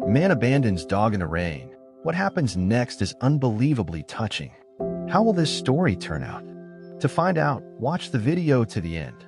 Man abandons dog in the rain. What happens next is unbelievably touching. How will this story turn out? To find out, watch the video to the end.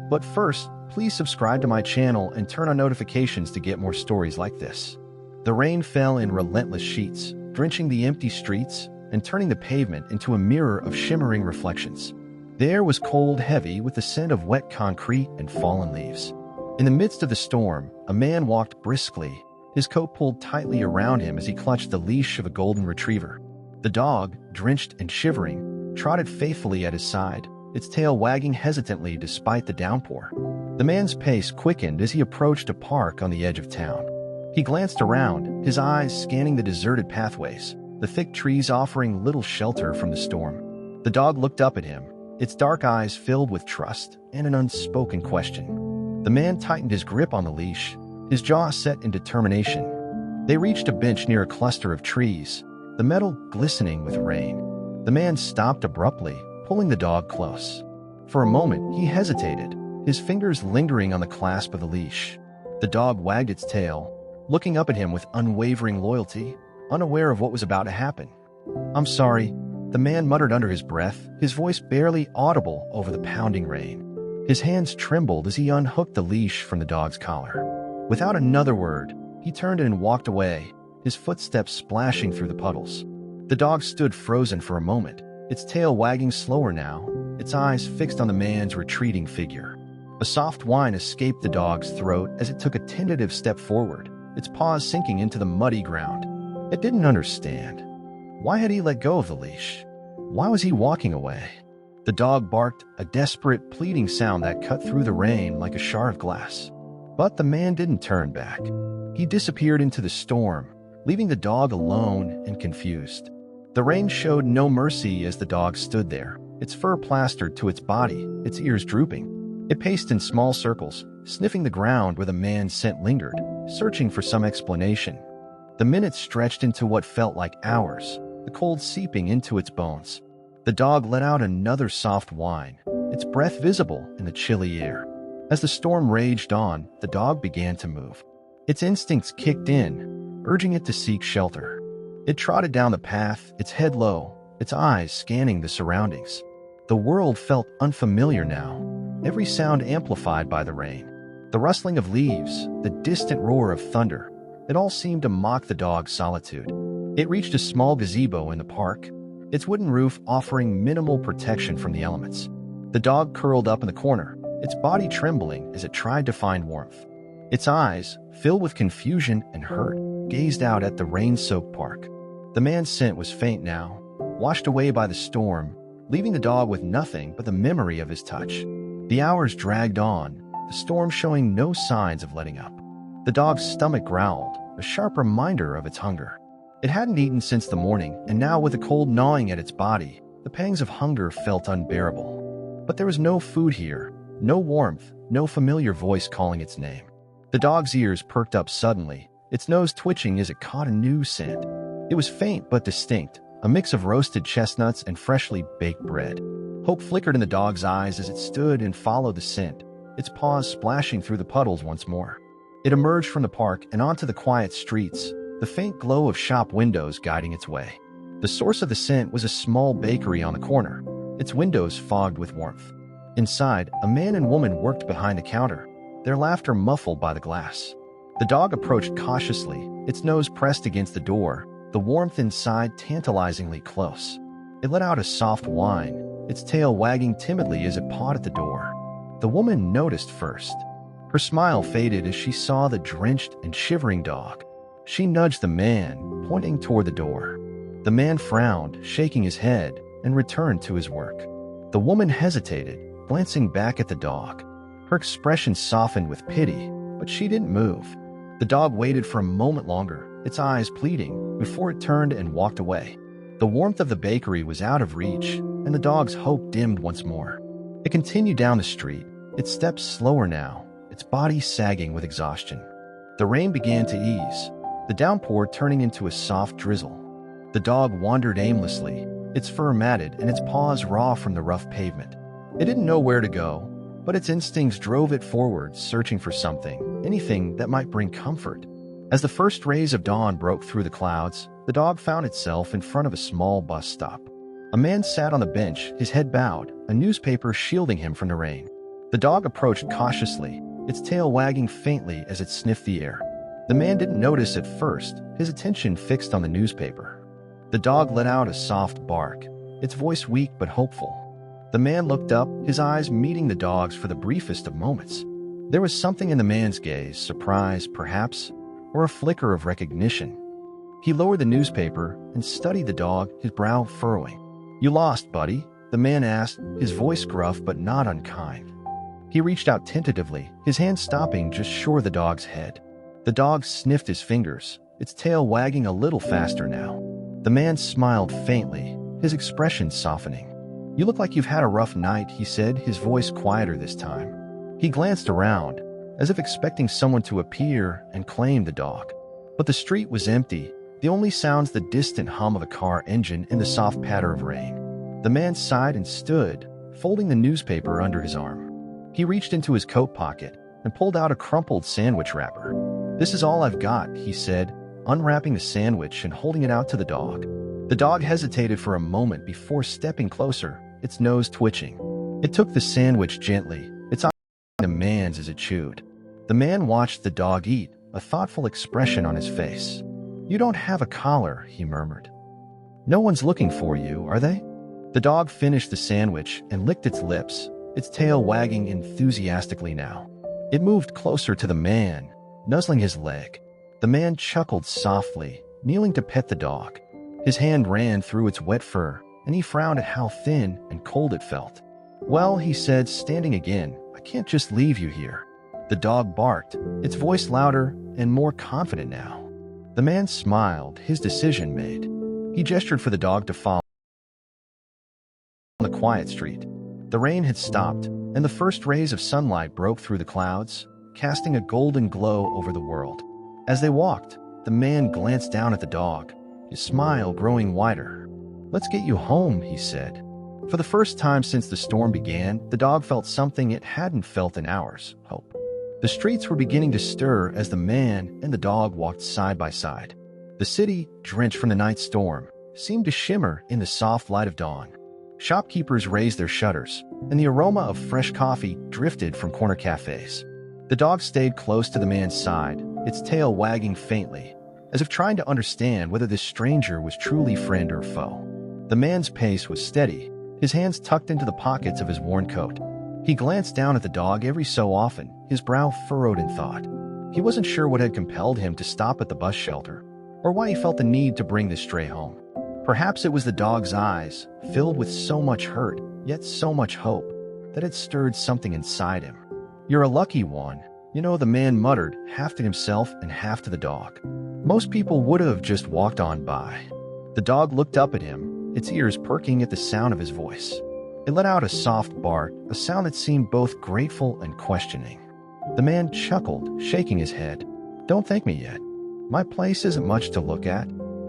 But first, please subscribe to my channel and turn on notifications to get more stories like this. The rain fell in relentless sheets, drenching the empty streets and turning the pavement into a mirror of shimmering reflections. The air was cold, heavy, with the scent of wet concrete and fallen leaves. In the midst of the storm, a man walked briskly, his coat pulled tightly around him as he clutched the leash of a golden retriever. The dog, drenched and shivering, trotted faithfully at his side, its tail wagging hesitantly despite the downpour. The man's pace quickened as he approached a park on the edge of town. He glanced around, his eyes scanning the deserted pathways, the thick trees offering little shelter from the storm. The dog looked up at him, its dark eyes filled with trust and an unspoken question. The man tightened his grip on the leash, his jaw set in determination. They reached a bench near a cluster of trees, the metal glistening with rain. The man stopped abruptly, pulling the dog close. For a moment, he hesitated, his fingers lingering on the clasp of the leash. The dog wagged its tail, looking up at him with unwavering loyalty, unaware of what was about to happen. "I'm sorry," the man muttered under his breath, his voice barely audible over the pounding rain. His hands trembled as he unhooked the leash from the dog's collar. Without another word, he turned and walked away, his footsteps splashing through the puddles. The dog stood frozen for a moment, its tail wagging slower now, its eyes fixed on the man's retreating figure. A soft whine escaped the dog's throat as it took a tentative step forward, its paws sinking into the muddy ground. It didn't understand. Why had he let go of the leash? Why was he walking away? The dog barked, a desperate, pleading sound that cut through the rain like a shard of glass. But the man didn't turn back. He disappeared into the storm, leaving the dog alone and confused. The rain showed no mercy as the dog stood there, its fur plastered to its body, its ears drooping. It paced in small circles, sniffing the ground where the man's scent lingered, searching for some explanation. The minutes stretched into what felt like hours, the cold seeping into its bones. The dog let out another soft whine, its breath visible in the chilly air. As the storm raged on, the dog began to move. Its instincts kicked in, urging it to seek shelter. It trotted down the path, its head low, its eyes scanning the surroundings. The world felt unfamiliar now, every sound amplified by the rain. The rustling of leaves, the distant roar of thunder, it all seemed to mock the dog's solitude. It reached a small gazebo in the park, its wooden roof offering minimal protection from the elements. The dog curled up in the corner, its body trembling as it tried to find warmth. Its eyes, filled with confusion and hurt, gazed out at the rain-soaked park. The man's scent was faint now, washed away by the storm, leaving the dog with nothing but the memory of his touch. The hours dragged on, the storm showing no signs of letting up. The dog's stomach growled, a sharp reminder of its hunger. It hadn't eaten since the morning, and now with the cold gnawing at its body, the pangs of hunger felt unbearable. But there was no food here, no warmth, no familiar voice calling its name. The dog's ears perked up suddenly, its nose twitching as it caught a new scent. It was faint but distinct, a mix of roasted chestnuts and freshly baked bread. Hope flickered in the dog's eyes as it stood and followed the scent, its paws splashing through the puddles once more. It emerged from the park and onto the quiet streets, the faint glow of shop windows guiding its way. The source of the scent was a small bakery on the corner, its windows fogged with warmth. Inside, a man and woman worked behind the counter, their laughter muffled by the glass. The dog approached cautiously, its nose pressed against the door, the warmth inside tantalizingly close. It let out a soft whine, its tail wagging timidly as it pawed at the door. The woman noticed first. Her smile faded as she saw the drenched and shivering dog. She nudged the man, pointing toward the door. The man frowned, shaking his head, and returned to his work. The woman hesitated, glancing back at the dog. Her expression softened with pity, but she didn't move. The dog waited for a moment longer, its eyes pleading, before it turned and walked away. The warmth of the bakery was out of reach, and the dog's hope dimmed once more. It continued down the street, its steps slower now, its body sagging with exhaustion. The rain began to ease, the downpour turning into a soft drizzle. The dog wandered aimlessly, its fur matted and its paws raw from the rough pavement. It didn't know where to go, but its instincts drove it forward, searching for something, anything that might bring comfort. As the first rays of dawn broke through the clouds, the dog found itself in front of a small bus stop. A man sat on the bench, his head bowed, a newspaper shielding him from the rain. The dog approached cautiously, its tail wagging faintly as it sniffed the air. The man didn't notice at first, his attention fixed on the newspaper. The dog let out a soft bark, its voice weak but hopeful. The man looked up, his eyes meeting the dog's for the briefest of moments. There was something in the man's gaze, surprise, perhaps, or a flicker of recognition. He lowered the newspaper and studied the dog, his brow furrowing. "You lost, buddy?" the man asked, his voice gruff but not unkind. He reached out tentatively, his hand stopping just short of the dog's head. The dog sniffed his fingers, its tail wagging a little faster now. The man smiled faintly, his expression softening. "You look like you've had a rough night," he said, his voice quieter this time. He glanced around, as if expecting someone to appear and claim the dog. But the street was empty, the only sounds the distant hum of a car engine and the soft patter of rain. The man sighed and stood, folding the newspaper under his arm. He reached into his coat pocket and pulled out a crumpled sandwich wrapper. "This is all I've got," he said, unwrapping the sandwich and holding it out to the dog. The dog hesitated for a moment before stepping closer, its nose twitching. It took the sandwich gently, its eyes on the man's as it chewed. The man watched the dog eat, a thoughtful expression on his face. "You don't have a collar," he murmured. "No one's looking for you, are they?" The dog finished the sandwich and licked its lips, its tail wagging enthusiastically now. It moved closer to the man, nuzzling his leg. The man chuckled softly, kneeling to pet the dog. His hand ran through its wet fur, and he frowned at how thin and cold it felt. "Well," he said, standing again, "I can't just leave you here." The dog barked, its voice louder and more confident now. The man smiled, his decision made. He gestured for the dog to follow on the quiet street. The rain had stopped, and the first rays of sunlight broke through the clouds, casting a golden glow over the world. As they walked, the man glanced down at the dog, his smile growing wider. "Let's get you home," he said. For the first time since the storm began, the dog felt something it hadn't felt in hours: hope. The streets were beginning to stir as the man and the dog walked side by side. The city, drenched from the night storm, seemed to shimmer in the soft light of dawn. Shopkeepers raised their shutters, and the aroma of fresh coffee drifted from corner cafes. The dog stayed close to the man's side, its tail wagging faintly, as if trying to understand whether this stranger was truly friend or foe. The man's pace was steady, his hands tucked into the pockets of his worn coat. He glanced down at the dog every so often, his brow furrowed in thought. He wasn't sure what had compelled him to stop at the bus shelter, or why he felt the need to bring the stray home. Perhaps it was the dog's eyes, filled with so much hurt, yet so much hope, that had stirred something inside him. "You're a lucky one," the man muttered, half to himself and half to the dog. Most people would have just walked on by. The dog looked up at him, its ears perking at the sound of his voice. It let out a soft bark, a sound that seemed both grateful and questioning. The man chuckled, shaking his head. "Don't thank me yet. My place isn't much to look at."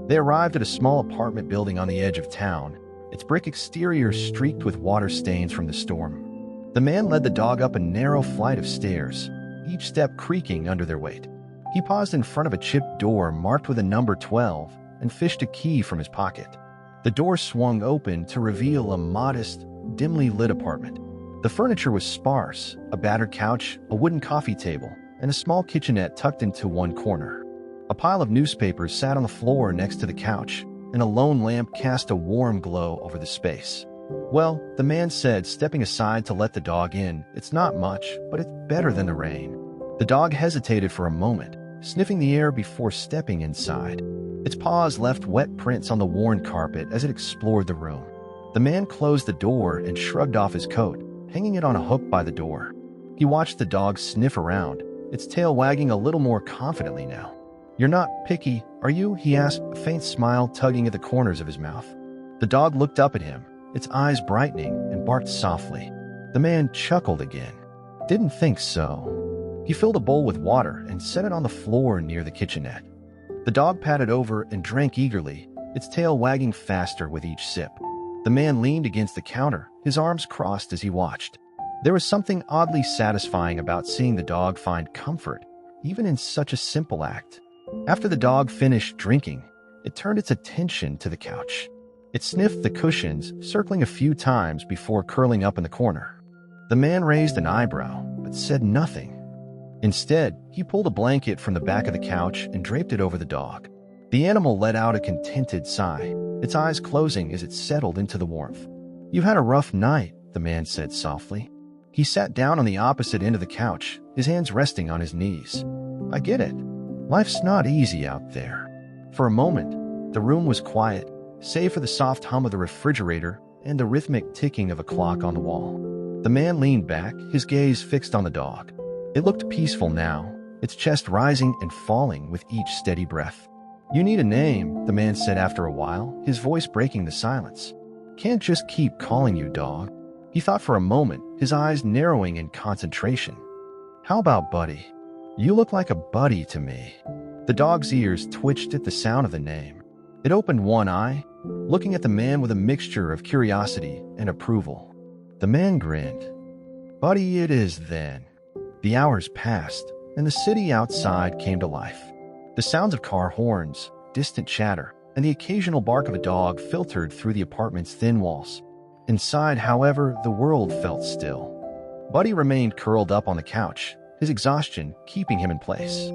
They arrived at a small apartment building on the edge of town, its brick exterior streaked with water stains from the storm. The man led the dog up a narrow flight of stairs, each step creaking under their weight. He paused in front of a chipped door marked with a number 12 and fished a key from his pocket. The door swung open to reveal a modest, dimly lit apartment. The furniture was sparse, a battered couch, a wooden coffee table, and a small kitchenette tucked into one corner. A pile of newspapers sat on the floor next to the couch, and a lone lamp cast a warm glow over the space. "Well," the man said, stepping aside to let the dog in, "it's not much, but it's better than the rain." The dog hesitated for a moment, sniffing the air before stepping inside. Its paws left wet prints on the worn carpet as it explored the room. The man closed the door and shrugged off his coat, hanging it on a hook by the door. He watched the dog sniff around, its tail wagging a little more confidently now. "You're not picky, are you?" he asked, a faint smile tugging at the corners of his mouth. The dog looked up at him, its eyes brightening, and barked softly. The man chuckled again. "Didn't think so." He filled a bowl with water and set it on the floor near the kitchenette. The dog patted over and drank eagerly, its tail wagging faster with each sip. The man leaned against the counter, his arms crossed as he watched. There was something oddly satisfying about seeing the dog find comfort, even in such a simple act. After the dog finished drinking, it turned its attention to the couch. It sniffed the cushions, circling a few times before curling up in the corner. The man raised an eyebrow, but said nothing. Instead, he pulled a blanket from the back of the couch and draped it over the dog. The animal let out a contented sigh, its eyes closing as it settled into the warmth. "You've had a rough night," the man said softly. He sat down on the opposite end of the couch, his hands resting on his knees. "I get it. Life's not easy out there." For a moment, the room was quiet, save for the soft hum of the refrigerator and the rhythmic ticking of a clock on the wall. The man leaned back, his gaze fixed on the dog. It looked peaceful now, its chest rising and falling with each steady breath. "You need a name," the man said after a while, his voice breaking the silence. "Can't just keep calling you dog." He thought for a moment, his eyes narrowing in concentration. "How about Buddy? You look like a buddy to me." The dog's ears twitched at the sound of the name. It opened one eye, looking at the man with a mixture of curiosity and approval. The man grinned. "Buddy it is then." The hours passed, and the city outside came to life. The sounds of car horns, distant chatter, and the occasional bark of a dog filtered through the apartment's thin walls. Inside, however, the world felt still. Buddy remained curled up on the couch, his exhaustion keeping him in place.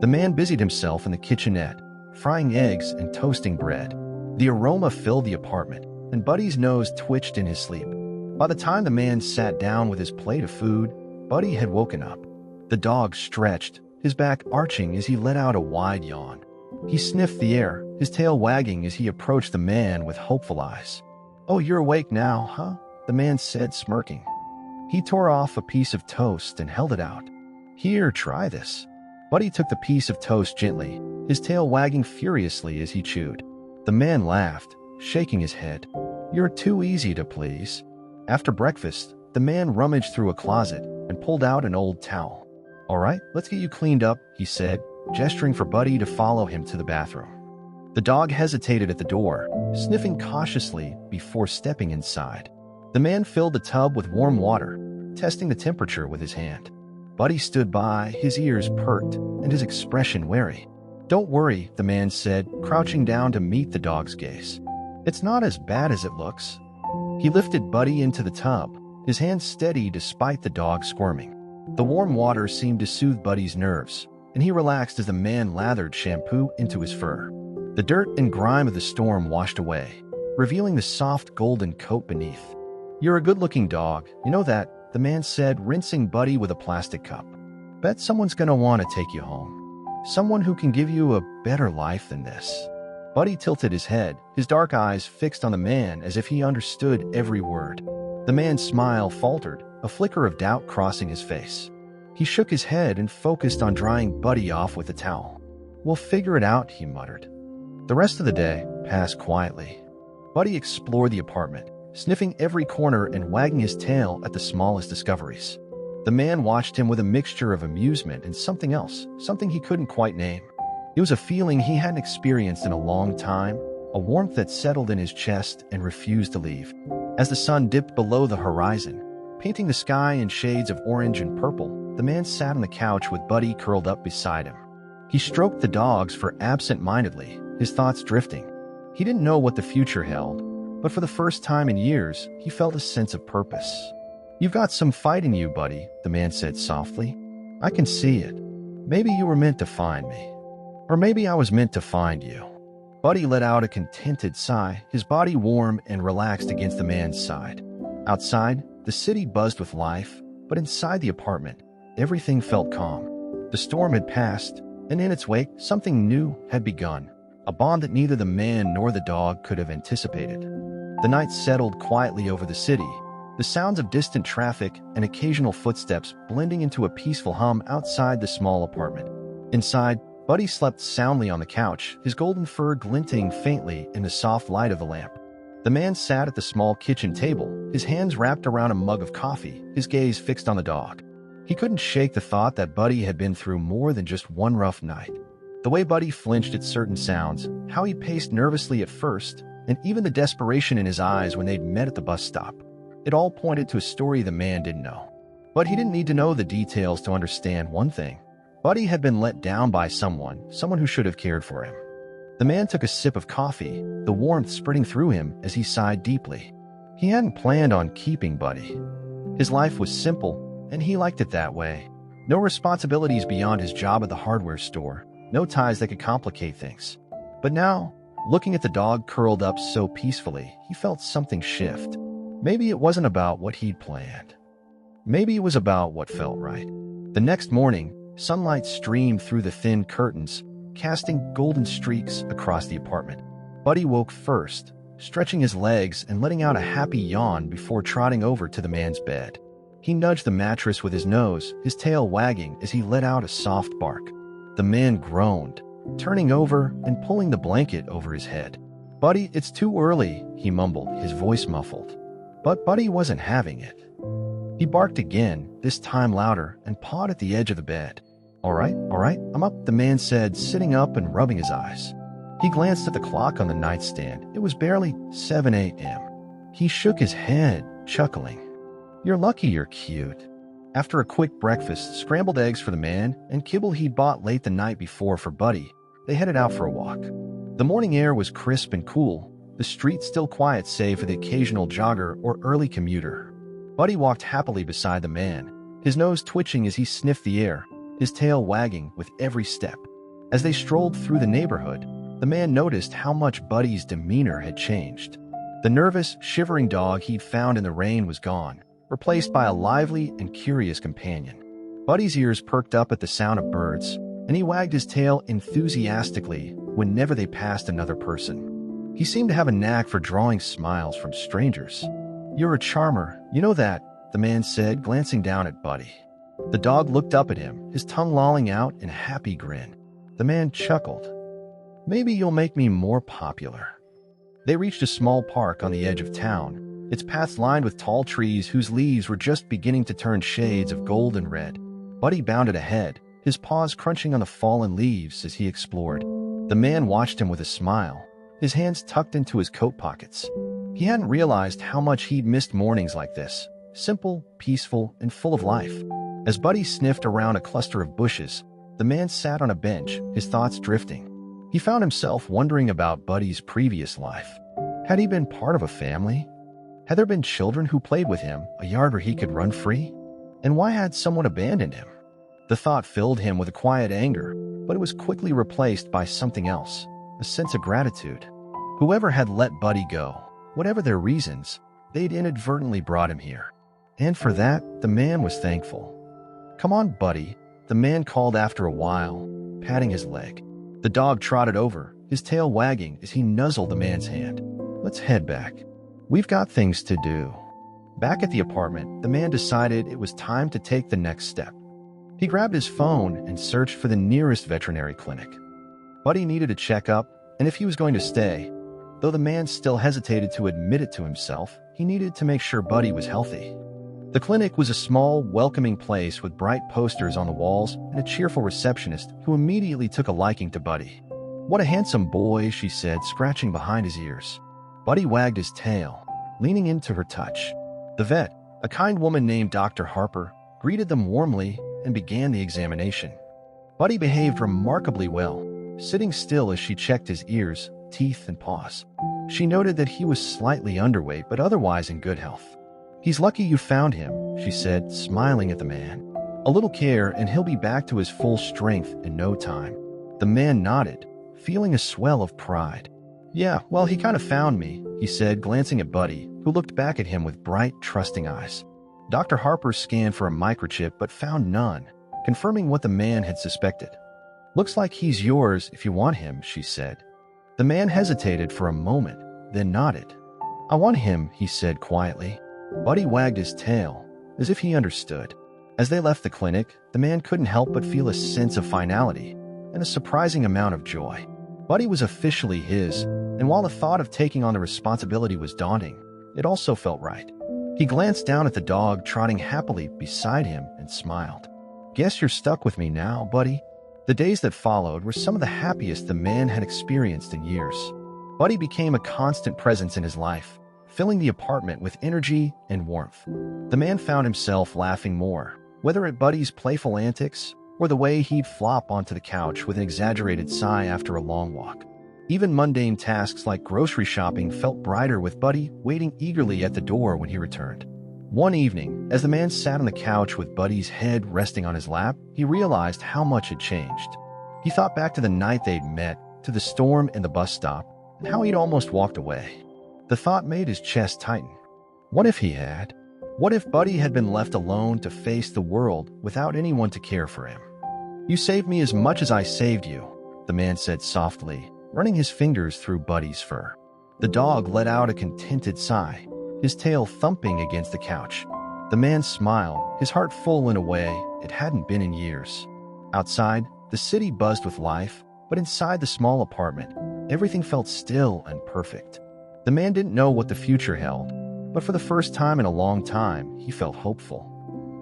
The man busied himself in the kitchenette, frying eggs and toasting bread. The aroma filled the apartment, and Buddy's nose twitched in his sleep. By the time the man sat down with his plate of food, Buddy had woken up. The dog stretched, his back arching as he let out a wide yawn. He sniffed the air, his tail wagging as he approached the man with hopeful eyes. "Oh, you're awake now, huh?" the man said, smirking. He tore off a piece of toast and held it out. "Here, try this." Buddy took the piece of toast gently, his tail wagging furiously as he chewed. The man laughed, shaking his head. "You're too easy to please." After breakfast, the man rummaged through a closet and pulled out an old towel. "All right, let's get you cleaned up," he said, gesturing for Buddy to follow him to the bathroom. The dog hesitated at the door, sniffing cautiously before stepping inside. The man filled the tub with warm water, testing the temperature with his hand. Buddy stood by, his ears perked and his expression wary. "Don't worry," the man said, crouching down to meet the dog's gaze. "It's not as bad as it looks." He lifted Buddy into the tub, his hands steady despite the dog squirming. The warm water seemed to soothe Buddy's nerves, and he relaxed as the man lathered shampoo into his fur. The dirt and grime of the storm washed away, revealing the soft golden coat beneath. "You're a good-looking dog, you know that," the man said, rinsing Buddy with a plastic cup. "Bet someone's gonna want to take you home. Someone who can give you a better life than this." Buddy tilted his head, his dark eyes fixed on the man as if he understood every word. The man's smile faltered, a flicker of doubt crossing his face. He shook his head and focused on drying Buddy off with a towel. "We'll figure it out," he muttered. The rest of the day passed quietly. Buddy explored the apartment, sniffing every corner and wagging his tail at the smallest discoveries. The man watched him with a mixture of amusement and something else, something he couldn't quite name. It was a feeling he hadn't experienced in a long time, a warmth that settled in his chest and refused to leave. As the sun dipped below the horizon, painting the sky in shades of orange and purple, the man sat on the couch with Buddy curled up beside him. He stroked the dogs for absent-mindedly, his thoughts drifting. He didn't know what the future held, but for the first time in years, he felt a sense of purpose. "You've got some fight in you, Buddy," the man said softly. "I can see it. Maybe you were meant to find me. Or maybe I was meant to find you." Buddy let out a contented sigh, his body warm and relaxed against the man's side. Outside, the city buzzed with life, but inside the apartment, everything felt calm. The storm had passed, and in its wake, something new had begun, a bond that neither the man nor the dog could have anticipated. The night settled quietly over the city, the sounds of distant traffic and occasional footsteps blending into a peaceful hum outside the small apartment. Inside, Buddy slept soundly on the couch, his golden fur glinting faintly in the soft light of the lamp. The man sat at the small kitchen table, his hands wrapped around a mug of coffee, his gaze fixed on the dog. He couldn't shake the thought that Buddy had been through more than just one rough night. The way Buddy flinched at certain sounds, how he paced nervously at first, and even the desperation in his eyes when they'd met at the bus stop. It all pointed to a story the man didn't know. But he didn't need to know the details to understand one thing. Buddy had been let down by someone who should have cared for him. The man took a sip of coffee, the warmth spreading through him as he sighed deeply. He hadn't planned on keeping Buddy. His life was simple, and he liked it that way. No responsibilities beyond his job at the hardware store, no ties that could complicate things. But now, looking at the dog curled up so peacefully, he felt something shift. Maybe it wasn't about what he'd planned. Maybe it was about what felt right. The next morning, sunlight streamed through the thin curtains, casting golden streaks across the apartment. Buddy woke first, stretching his legs and letting out a happy yawn before trotting over to the man's bed. He nudged the mattress with his nose, his tail wagging as he let out a soft bark. The man groaned, turning over and pulling the blanket over his head. "Buddy, it's too early," he mumbled, his voice muffled. But Buddy wasn't having it. He barked again, this time louder, and pawed at the edge of the bed. All right, I'm up," the man said, sitting up and rubbing his eyes. He glanced at the clock on the nightstand. It was barely 7 a.m. He shook his head, chuckling. "You're lucky you're cute." After a quick breakfast, scrambled eggs for the man, and kibble he'd bought late the night before for Buddy, they headed out for a walk. The morning air was crisp and cool, the street still quiet save for the occasional jogger or early commuter. Buddy walked happily beside the man, his nose twitching as he sniffed the air, his tail wagging with every step. As they strolled through the neighborhood, the man noticed how much Buddy's demeanor had changed. The nervous, shivering dog he'd found in the rain was gone, replaced by a lively and curious companion. Buddy's ears perked up at the sound of birds, and he wagged his tail enthusiastically whenever they passed another person. He seemed to have a knack for drawing smiles from strangers. "You're a charmer, you know that," the man said, glancing down at Buddy. The dog looked up at him, his tongue lolling out in a happy grin. The man chuckled. "Maybe you'll make me more popular." They reached a small park on the edge of town, its paths lined with tall trees whose leaves were just beginning to turn shades of gold and red. Buddy bounded ahead, his paws crunching on the fallen leaves as he explored. The man watched him with a smile, his hands tucked into his coat pockets. He hadn't realized how much he'd missed mornings like this, simple, peaceful, and full of life. As Buddy sniffed around a cluster of bushes, the man sat on a bench, his thoughts drifting. He found himself wondering about Buddy's previous life. Had he been part of a family? Had there been children who played with him, a yard where he could run free? And why had someone abandoned him? The thought filled him with a quiet anger, but it was quickly replaced by something else, a sense of gratitude. Whoever had let Buddy go, whatever their reasons, they'd inadvertently brought him here. And for that, the man was thankful. "Come on, Buddy," the man called after a while, patting his leg. The dog trotted over, his tail wagging as he nuzzled the man's hand. "Let's head back. We've got things to do." Back at the apartment, the man decided it was time to take the next step. He grabbed his phone and searched for the nearest veterinary clinic. Buddy needed a checkup, and if he was going to stay, though the man still hesitated to admit it to himself, he needed to make sure Buddy was healthy. The clinic was a small, welcoming place with bright posters on the walls and a cheerful receptionist who immediately took a liking to Buddy. "What a handsome boy," she said, scratching behind his ears. Buddy wagged his tail, leaning into her touch. The vet, a kind woman named Dr. Harper, greeted them warmly and began the examination. Buddy behaved remarkably well, sitting still as she checked his ears, teeth, and paws. She noted that he was slightly underweight but otherwise in good health. "He's lucky you found him," she said, smiling at the man. "A little care and he'll be back to his full strength in no time." The man nodded, feeling a swell of pride. "Yeah, well, he kind of found me," he said, glancing at Buddy, who looked back at him with bright, trusting eyes. Dr. Harper scanned for a microchip but found none, confirming what the man had suspected. "Looks like he's yours if you want him," she said. The man hesitated for a moment, then nodded. "I want him," he said quietly. Buddy wagged his tail, as if he understood. As they left the clinic, the man couldn't help but feel a sense of finality and a surprising amount of joy. Buddy was officially his, and while the thought of taking on the responsibility was daunting, it also felt right. He glanced down at the dog trotting happily beside him and smiled. "Guess you're stuck with me now, Buddy." The days that followed were some of the happiest the man had experienced in years. Buddy became a constant presence in his life, filling the apartment with energy and warmth. The man found himself laughing more, whether at Buddy's playful antics or the way he'd flop onto the couch with an exaggerated sigh after a long walk. Even mundane tasks like grocery shopping felt brighter with Buddy waiting eagerly at the door when he returned. One evening, as the man sat on the couch with Buddy's head resting on his lap, he realized how much had changed. He thought back to the night they'd met, to the storm and the bus stop, and how he'd almost walked away. The thought made his chest tighten. What if he had? What if Buddy had been left alone to face the world without anyone to care for him? "You saved me as much as I saved you," the man said softly, running his fingers through Buddy's fur. The dog let out a contented sigh, his tail thumping against the couch. The man smiled, his heart full in a way it hadn't been in years. Outside, the city buzzed with life, but inside the small apartment, everything felt still and perfect. The man didn't know what the future held, but for the first time in a long time, he felt hopeful.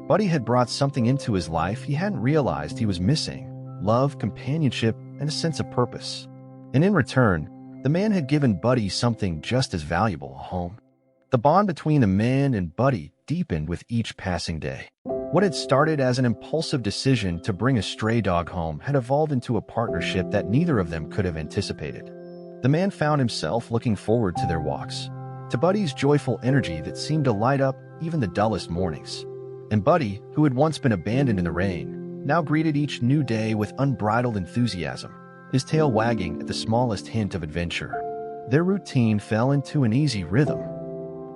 Buddy had brought something into his life he hadn't realized he was missing: love, companionship, and a sense of purpose. And in return, the man had given Buddy something just as valuable: a home. The bond between the man and Buddy deepened with each passing day. What had started as an impulsive decision to bring a stray dog home had evolved into a partnership that neither of them could have anticipated. The man found himself looking forward to their walks, to Buddy's joyful energy that seemed to light up even the dullest mornings. And Buddy, who had once been abandoned in the rain, now greeted each new day with unbridled enthusiasm, his tail wagging at the smallest hint of adventure. Their routine fell into an easy rhythm.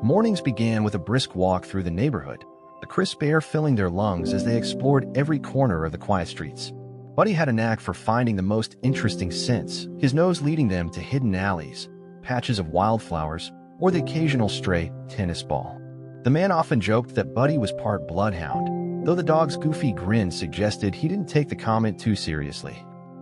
Mornings began with a brisk walk through the neighborhood, the crisp air filling their lungs as they explored every corner of the quiet streets. Buddy had a knack for finding the most interesting scents, his nose leading them to hidden alleys, patches of wildflowers, or the occasional stray tennis ball. The man often joked that Buddy was part bloodhound, though the dog's goofy grin suggested he didn't take the comment too seriously.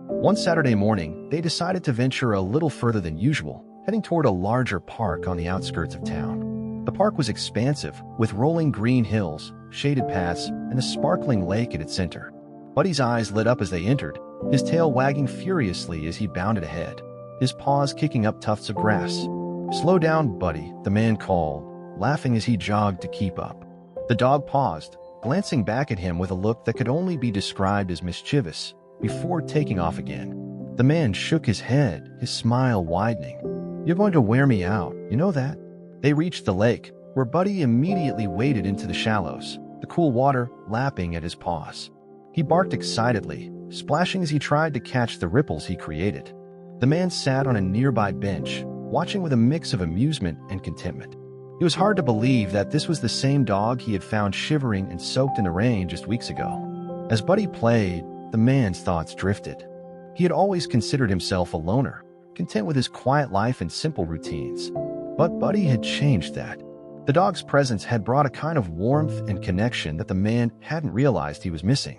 One Saturday morning, they decided to venture a little further than usual, heading toward a larger park on the outskirts of town. The park was expansive, with rolling green hills, shaded paths, and a sparkling lake at its center. Buddy's eyes lit up as they entered, his tail wagging furiously as he bounded ahead, his paws kicking up tufts of grass. "Slow down, Buddy," the man called, laughing as he jogged to keep up. The dog paused, glancing back at him with a look that could only be described as mischievous, before taking off again. The man shook his head, his smile widening. "You're going to wear me out, you know that?" They reached the lake, where Buddy immediately waded into the shallows, the cool water lapping at his paws. He barked excitedly, splashing as he tried to catch the ripples he created. The man sat on a nearby bench, watching with a mix of amusement and contentment. It was hard to believe that this was the same dog he had found shivering and soaked in the rain just weeks ago. As Buddy played, the man's thoughts drifted. He had always considered himself a loner, content with his quiet life and simple routines. But Buddy had changed that. The dog's presence had brought a kind of warmth and connection that the man hadn't realized he was missing.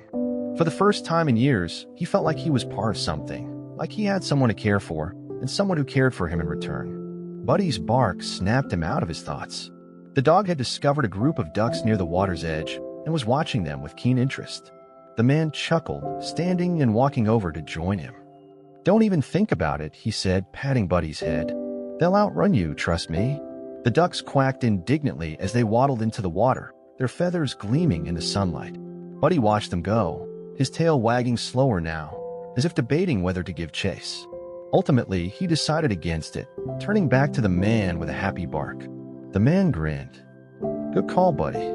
For the first time in years, he felt like he was part of something, like he had someone to care for, and someone who cared for him in return. Buddy's bark snapped him out of his thoughts. The dog had discovered a group of ducks near the water's edge and was watching them with keen interest. The man chuckled, standing and walking over to join him. "Don't even think about it," he said, patting Buddy's head. "They'll outrun you, trust me." The ducks quacked indignantly as they waddled into the water, their feathers gleaming in the sunlight. Buddy watched them go, his tail wagging slower now, as if debating whether to give chase. Ultimately, he decided against it, turning back to the man with a happy bark. The man grinned. "Good call, Buddy.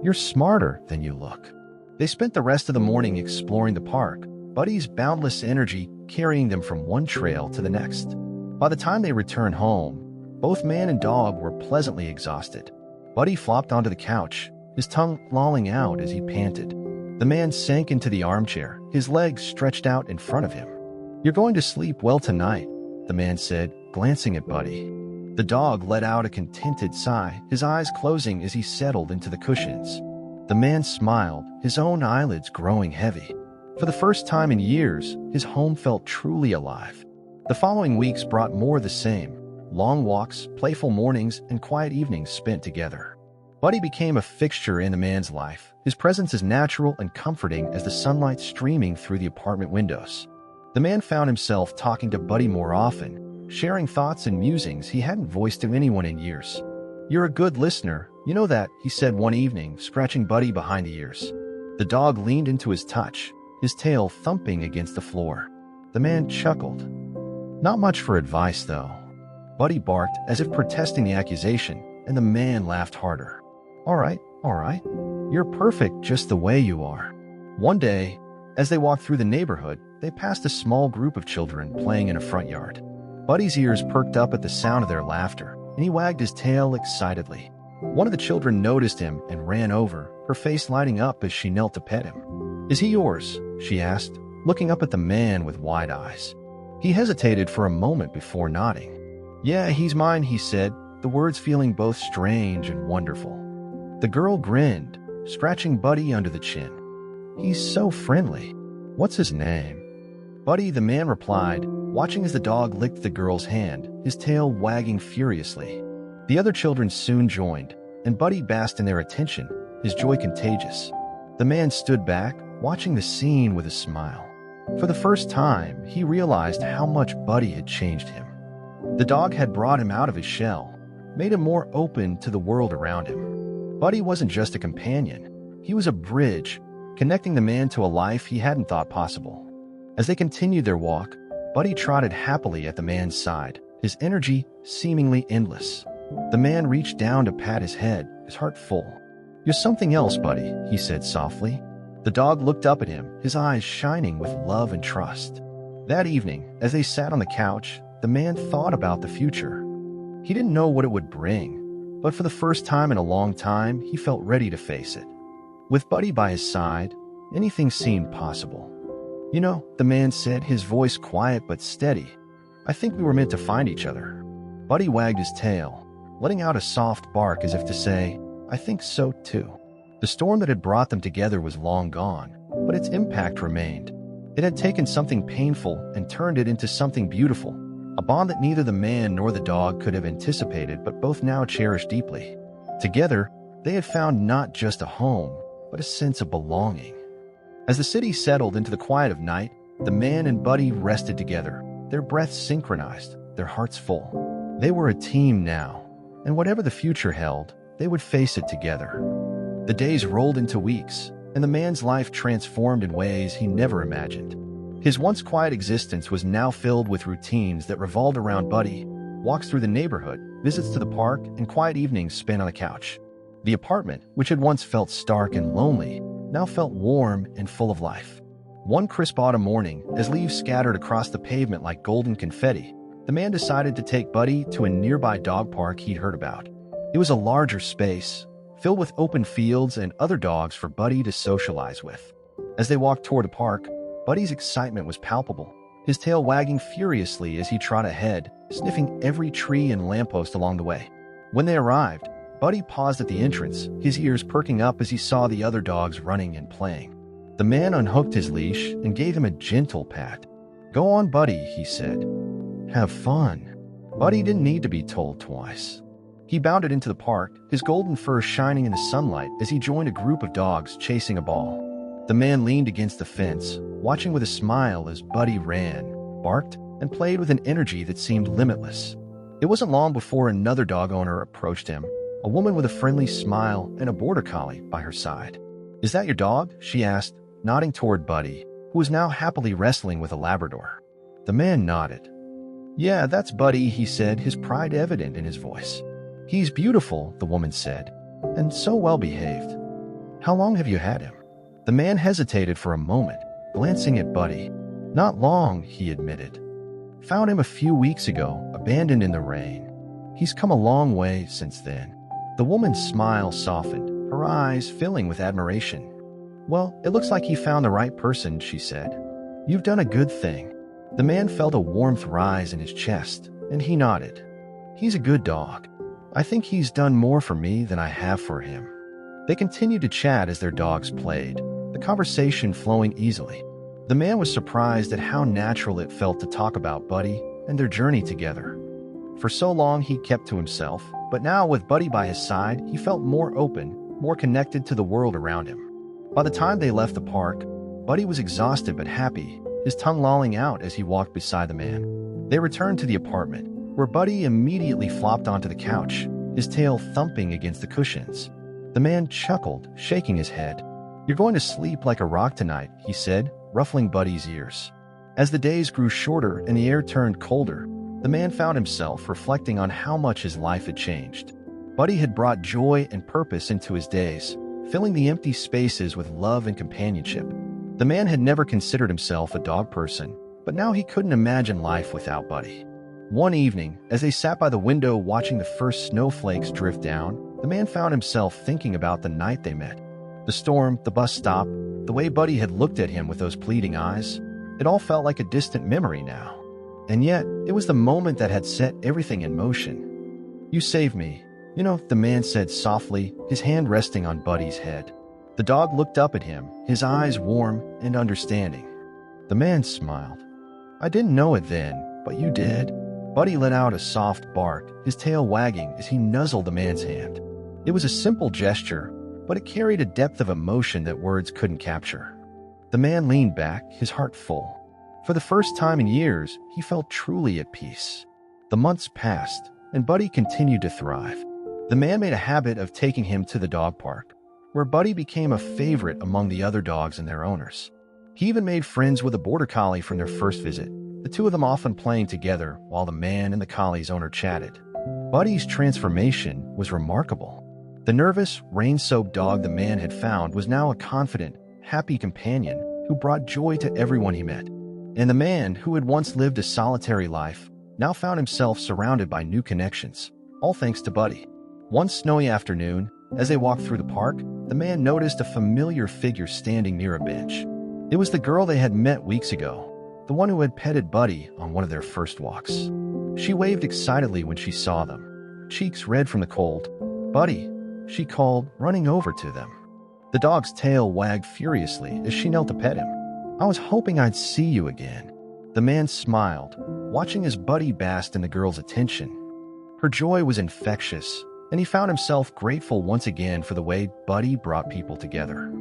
You're smarter than you look." They spent the rest of the morning exploring the park, Buddy's boundless energy carrying them from one trail to the next. By the time they returned home, both man and dog were pleasantly exhausted. Buddy flopped onto the couch, his tongue lolling out as he panted. The man sank into the armchair, his legs stretched out in front of him. "You're going to sleep well tonight," the man said, glancing at Buddy. The dog let out a contented sigh, his eyes closing as he settled into the cushions. The man smiled, his own eyelids growing heavy. For the first time in years, his home felt truly alive. The following weeks brought more of the same: long walks, playful mornings, and quiet evenings spent together. Buddy became a fixture in the man's life, his presence as natural and comforting as the sunlight streaming through the apartment windows. The man found himself talking to Buddy more often, sharing thoughts and musings he hadn't voiced to anyone in years. "You're a good listener, you know that," he said one evening, scratching Buddy behind the ears. The dog leaned into his touch, his tail thumping against the floor. The man chuckled. Not much for advice, though. Buddy barked as if protesting the accusation, and the man laughed harder. All right. You're perfect just the way you are. One day, as they walked through the neighborhood, they passed a small group of children playing in a front yard. Buddy's ears perked up at the sound of their laughter, and he wagged his tail excitedly. One of the children noticed him and ran over, her face lighting up as she knelt to pet him. Is he yours? She asked, looking up at the man with wide eyes. He hesitated for a moment before nodding. Yeah, he's mine, he said, the words feeling both strange and wonderful. The girl grinned, scratching Buddy under the chin. He's so friendly. What's his name? Buddy, the man replied, watching as the dog licked the girl's hand, his tail wagging furiously. The other children soon joined, and Buddy basked in their attention, his joy contagious. The man stood back, watching the scene with a smile. For the first time, he realized how much Buddy had changed him. The dog had brought him out of his shell, made him more open to the world around him. Buddy wasn't just a companion. He was a bridge, connecting the man to a life he hadn't thought possible. As they continued their walk, Buddy trotted happily at the man's side, his energy seemingly endless. The man reached down to pat his head, his heart full. You're something else, Buddy, he said softly. The dog looked up at him, his eyes shining with love and trust. That evening, as they sat on the couch, the man thought about the future. He didn't know what it would bring, but for the first time in a long time, he felt ready to face it. With Buddy by his side, anything seemed possible. You know, the man said, his voice quiet but steady. I think we were meant to find each other. Buddy wagged his tail, letting out a soft bark as if to say, I think so too. The storm that had brought them together was long gone, but its impact remained. It had taken something painful and turned it into something beautiful, a bond that neither the man nor the dog could have anticipated but both now cherished deeply. Together, they had found not just a home, but a sense of belonging. As the city settled into the quiet of night, the man and Buddy rested together, their breaths synchronized, their hearts full. They were a team now, and whatever the future held, they would face it together. The days rolled into weeks, and the man's life transformed in ways he never imagined. His once quiet existence was now filled with routines that revolved around Buddy, walks through the neighborhood, visits to the park, and quiet evenings spent on the couch. The apartment, which had once felt stark and lonely, now felt warm and full of life. One crisp autumn morning, as leaves scattered across the pavement like golden confetti, the man decided to take Buddy to a nearby dog park he'd heard about. It was a larger space, filled with open fields and other dogs for Buddy to socialize with. As they walked toward the park, Buddy's excitement was palpable, his tail wagging furiously as he trotted ahead, sniffing every tree and lamppost along the way. When they arrived, Buddy paused at the entrance, his ears perking up as he saw the other dogs running and playing. The man unhooked his leash and gave him a gentle pat. Go on, Buddy, he said. Have fun. Buddy didn't need to be told twice. He bounded into the park, his golden fur shining in the sunlight as he joined a group of dogs chasing a ball. The man leaned against the fence, watching with a smile as Buddy ran, barked, and played with an energy that seemed limitless. It wasn't long before another dog owner approached him, a woman with a friendly smile and a border collie by her side. Is that your dog? She asked, nodding toward Buddy, who was now happily wrestling with a Labrador. The man nodded. Yeah, that's Buddy, he said, his pride evident in his voice. He's beautiful, the woman said, and so well behaved. How long have you had him? The man hesitated for a moment, glancing at Buddy. Not long, he admitted. Found him a few weeks ago, abandoned in the rain. He's come a long way since then. The woman's smile softened, her eyes filling with admiration. Well, it looks like he found the right person, she said. You've done a good thing. The man felt a warmth rise in his chest, and he nodded. He's a good dog. I think he's done more for me than I have for him. They continued to chat as their dogs played, the conversation flowing easily. The man was surprised at how natural it felt to talk about Buddy and their journey together. For so long he kept to himself, but now with Buddy by his side, he felt more open, more connected to the world around him. By the time they left the park, Buddy was exhausted but happy, his tongue lolling out as he walked beside the man. They returned to the apartment, where Buddy immediately flopped onto the couch, his tail thumping against the cushions. The man chuckled, shaking his head. You're going to sleep like a rock tonight, he said, ruffling Buddy's ears. As the days grew shorter and the air turned colder, the man found himself reflecting on how much his life had changed. Buddy had brought joy and purpose into his days, filling the empty spaces with love and companionship. The man had never considered himself a dog person, but now he couldn't imagine life without Buddy. One evening, as they sat by the window watching the first snowflakes drift down, the man found himself thinking about the night they met. The storm, the bus stop, the way Buddy had looked at him with those pleading eyes, it all felt like a distant memory now. And yet, it was the moment that had set everything in motion. "You saved me," the man said softly, his hand resting on Buddy's head. The dog looked up at him, his eyes warm and understanding. The man smiled. "I didn't know it then, but you did." Buddy let out a soft bark, his tail wagging as he nuzzled the man's hand. It was a simple gesture, but it carried a depth of emotion that words couldn't capture. The man leaned back, his heart full. For the first time in years, he felt truly at peace. The months passed, and Buddy continued to thrive. The man made a habit of taking him to the dog park, where Buddy became a favorite among the other dogs and their owners. He even made friends with a border collie from their first visit, the two of them often playing together while the man and the collie's owner chatted. Buddy's transformation was remarkable. The nervous, rain-soaked dog the man had found was now a confident, happy companion who brought joy to everyone he met. And the man, who had once lived a solitary life, now found himself surrounded by new connections, all thanks to Buddy. One snowy afternoon, as they walked through the park, the man noticed a familiar figure standing near a bench. It was the girl they had met weeks ago, the one who had petted Buddy on one of their first walks. She waved excitedly when she saw them, cheeks red from the cold. "Buddy," she called, running over to them. The dog's tail wagged furiously as she knelt to pet him. "I was hoping I'd see you again." The man smiled, watching as Buddy basked in the girl's attention. Her joy was infectious, and he found himself grateful once again for the way Buddy brought people together.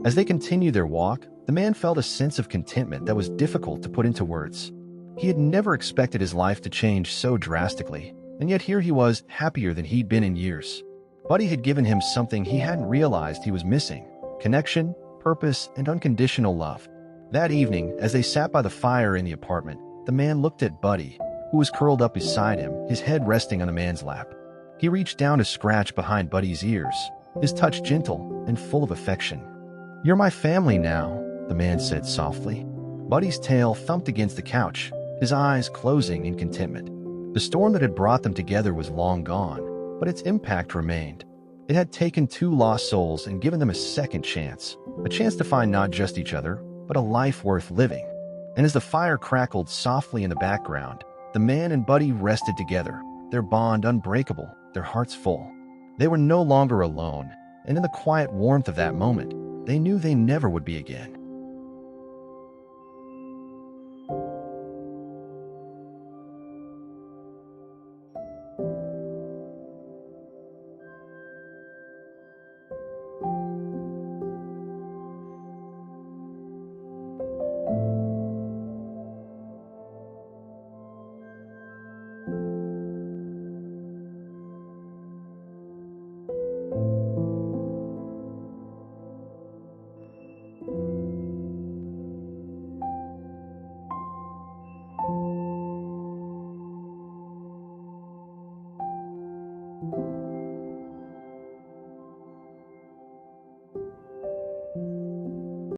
As they continued their walk, the man felt a sense of contentment that was difficult to put into words. He had never expected his life to change so drastically, and yet here he was, happier than he'd been in years. Buddy had given him something he hadn't realized he was missing: connection, purpose, and unconditional love. That evening, as they sat by the fire in the apartment, the man looked at Buddy, who was curled up beside him, his head resting on the man's lap. He reached down to scratch behind Buddy's ears, his touch gentle and full of affection. "You're my family now," the man said softly. Buddy's tail thumped against the couch, his eyes closing in contentment. The storm that had brought them together was long gone, but its impact remained. It had taken two lost souls and given them a second chance, a chance to find not just each other, but a life worth living. And as the fire crackled softly in the background, the man and Buddy rested together, their bond unbreakable, their hearts full. They were no longer alone, and in the quiet warmth of that moment, they knew they never would be again.